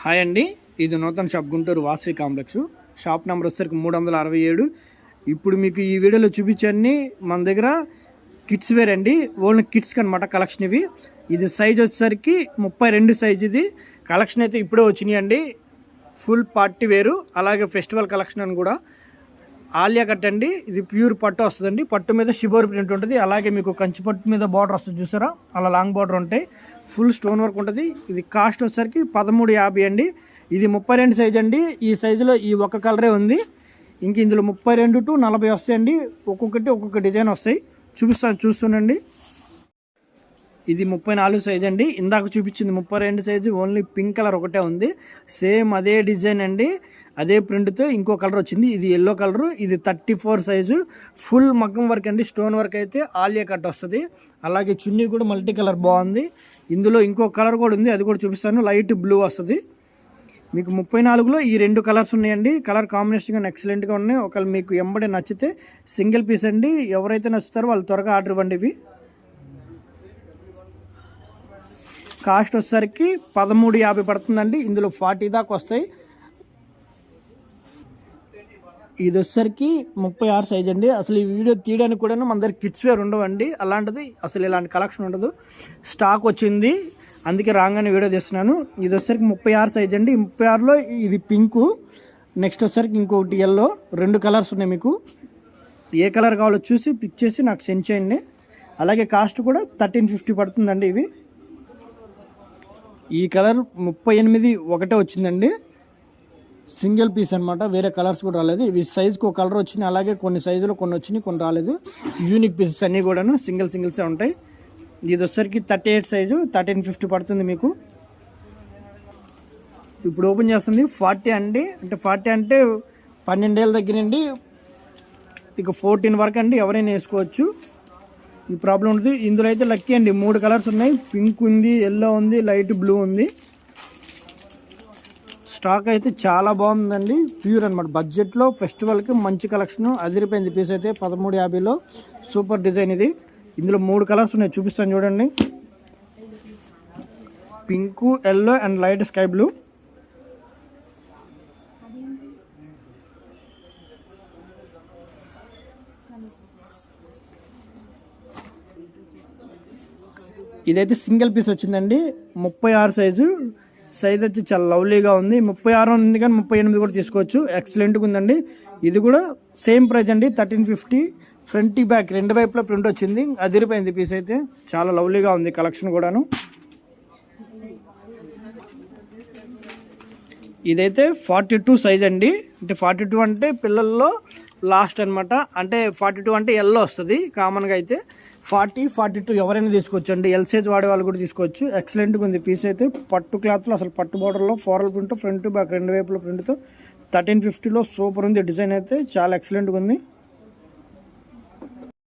Hi అండి, ఇది నూతన shop Guntur Vasavi complex. Shop number వచ్చేసరికి 367. ఇప్పుడు మీకు ఈ వీడియోలో చూపించన్నీ మన దగ్గర కిడ్స్ వేర్ అండి. ఓన్లీ కిడ్స్కి అనమాట కలెక్షన్ ఇవి. ఇది సైజ్ వచ్చేసరికి 32 సైజ్. ఇది కలెక్షన్ అయితే ఇప్పుడే వచ్చినాయి అండి. ఫుల్ పార్టీ వేరు, అలాగే ఫెస్టివల్ కలెక్షన్ అని కూడా. ఆలియా కట్ అండి, ఇది ప్యూర్ పట్టు వస్తుందండి. పట్టు మీద షిబోర్ ప్రింట్ ఉంటుంది, అలాగే మీకు కంచి పట్టు మీద బార్డర్ వస్తుంది చూసారా, అలా లాంగ్ బార్డర్ ఉంటాయి. ఫుల్ స్టోన్ వర్క్ ఉంటుంది. ఇది కాస్ట్ వచ్చేసరికి 1350 అండి. ఇది 32 సైజ్ అండి. ఈ సైజులో ఈ ఒక్క కలరే ఉంది. ఇంక ఇందులో 32 to 40 వస్తాయండి. ఒక్కొక్క డిజైన్ వస్తాయి. చూపిస్తాను, చూస్తుండండి. ఇది 34 సైజ్ అండి. ఇందాక చూపించింది 32 సైజు. ఓన్లీ పింక్ కలర్ ఒకటే ఉంది. సేమ్ అదే డిజైన్ అండి, అదే ప్రింట్తో ఇంకో కలర్ వచ్చింది. ఇది ఎల్లో కలరు. ఇది 34 సైజు. ఫుల్ మగ్గం వర్క్ అండి. స్టోన్ వర్క్ అయితే ఆలియా కట్ వస్తుంది. అలాగే చున్నీ కూడా మల్టీ కలర్ బాగుంది. ఇందులో ఇంకో కలర్ కూడా ఉంది, అది కూడా చూపిస్తాను. లైట్ బ్లూ వస్తుంది. మీకు 34లో ఈ 2 కలర్స్ ఉన్నాయండి. కలర్ కాంబినేషన్ ఎక్సలెంట్గా ఉన్నాయి. ఒకవేళ మీకు ఎంబడే నచ్చితే సింగిల్ పీస్ అండి. ఎవరైతే నచ్చుతారో వాళ్ళు త్వరగా ఆర్డర్ ఇవ్వండి. ఇవి కాస్ట్ వచ్చేసరికి 1350 పడుతుందండి. ఇందులో 40 దాకా వస్తాయి. ఇది వచ్చేసరికి 36 సైజ్ అండి. అసలు ఈ వీడియో తీయడానికి కూడా మన దగ్గర కిడ్స్ వేర్ ఉండవండి. అలాంటిది అసలు ఇలాంటి కలెక్షన్ ఉండదు. స్టాక్ వచ్చింది, అందుకే రాగానే వీడియో తీస్తున్నాను. ఇది వచ్చేసరికి 36 సైజ్ అండి. 36లో ఇది పింకు, నెక్స్ట్ వచ్చేసరికి ఇంకొకటి ఎల్లో. 2 కలర్స్ ఉన్నాయి. మీకు ఏ కలర్ కావాలో చూసి పిక్ చేసి నాకు సెండ్ చేయండి. అలాగే కాస్ట్ కూడా 1350 పడుతుందండి. ఇవి ఈ కలర్ 38 ఒకటే వచ్చిందండి. సింగిల్ పీస్ అనమాట, వేరే కలర్స్ కూడా రాలేదు. ఇవి సైజుకి ఒక కలర్ వచ్చినాయి, అలాగే కొన్ని సైజులో కొన్ని వచ్చినాయి, కొన్ని రాలేదు. యూనిక్ పీసెస్ అన్నీ కూడాను సింగిల్సే ఉంటాయి. ఇది వచ్చేసరికి 38 సైజు, 1350 పడుతుంది మీకు. ఇప్పుడు ఓపెన్ చేస్తుంది 40 అండి. అంటే 40 అంటే 12 ఏళ్ళ దగ్గర నుండి ఇక 14 వరకు అండి, ఎవరైనా వేసుకోవచ్చు. ఈ ప్రాబ్లం ఉంటుంది. ఇందులో అయితే లక్కీ అండి, 3 కలర్స్ ఉన్నాయి. పింక్ ఉంది, ఎల్లో ఉంది, లైట్ బ్లూ ఉంది. స్టాక్ అయితే చాలా బాగుందండి. ప్యూర్ అనమాట. బడ్జెట్లో ఫెస్టివల్కి మంచి కలెక్షన్. అదిరిపోయింది పీస్ అయితే 1350లో. సూపర్ డిజైన్ ఇది. ఇందులో 3 కలర్స్ ఉన్నాయి, చూపిస్తాను చూడండి. Pink, yellow and light sky blue. ఇదైతే సింగిల్ పీస్ వచ్చిందండి. 36 సైజు. సైజ్ వచ్చి చాలా లవ్లీగా ఉంది. 36 ఉంది కానీ 38 కూడా తీసుకోవచ్చు. ఎక్సలెంట్గా ఉందండి. ఇది కూడా సేమ్ ప్రైస్ అండి, 1350. ఫ్రంట్ బ్యాక్ 2 వైపులా ప్రింట్ వచ్చింది. అదిరిపోయింది పీస్ అయితే. చాలా లవ్లీగా ఉంది కలెక్షన్ కూడాను. ఇదైతే 42 సైజ్ అండి. అంటే 42 అంటే పిల్లల్లో లాస్ట్ అనమాట. అంటే 42 అంటే ఎల్లో వస్తుంది కామన్గా. అయితే 40, 42 ఎవరైనా తీసుకోవచ్చు అండి. ఎల్ సైజ్ వాడే వాళ్ళు కూడా తీసుకోవచ్చు. ఎక్సలెంట్గా ఉంది పీస్ అయితే. పట్టు క్లాత్లో అసలు పట్టు బార్డర్లో ఫ్లోరల్ ప్రింట్, ఫ్రంట్ బ్యాక్ 2 వైపుల ప్రింట్తో 1350లో సూపర్ ఉంది. డిజైన్ అయితే చాలా ఎక్సలెంట్గా ఉంది.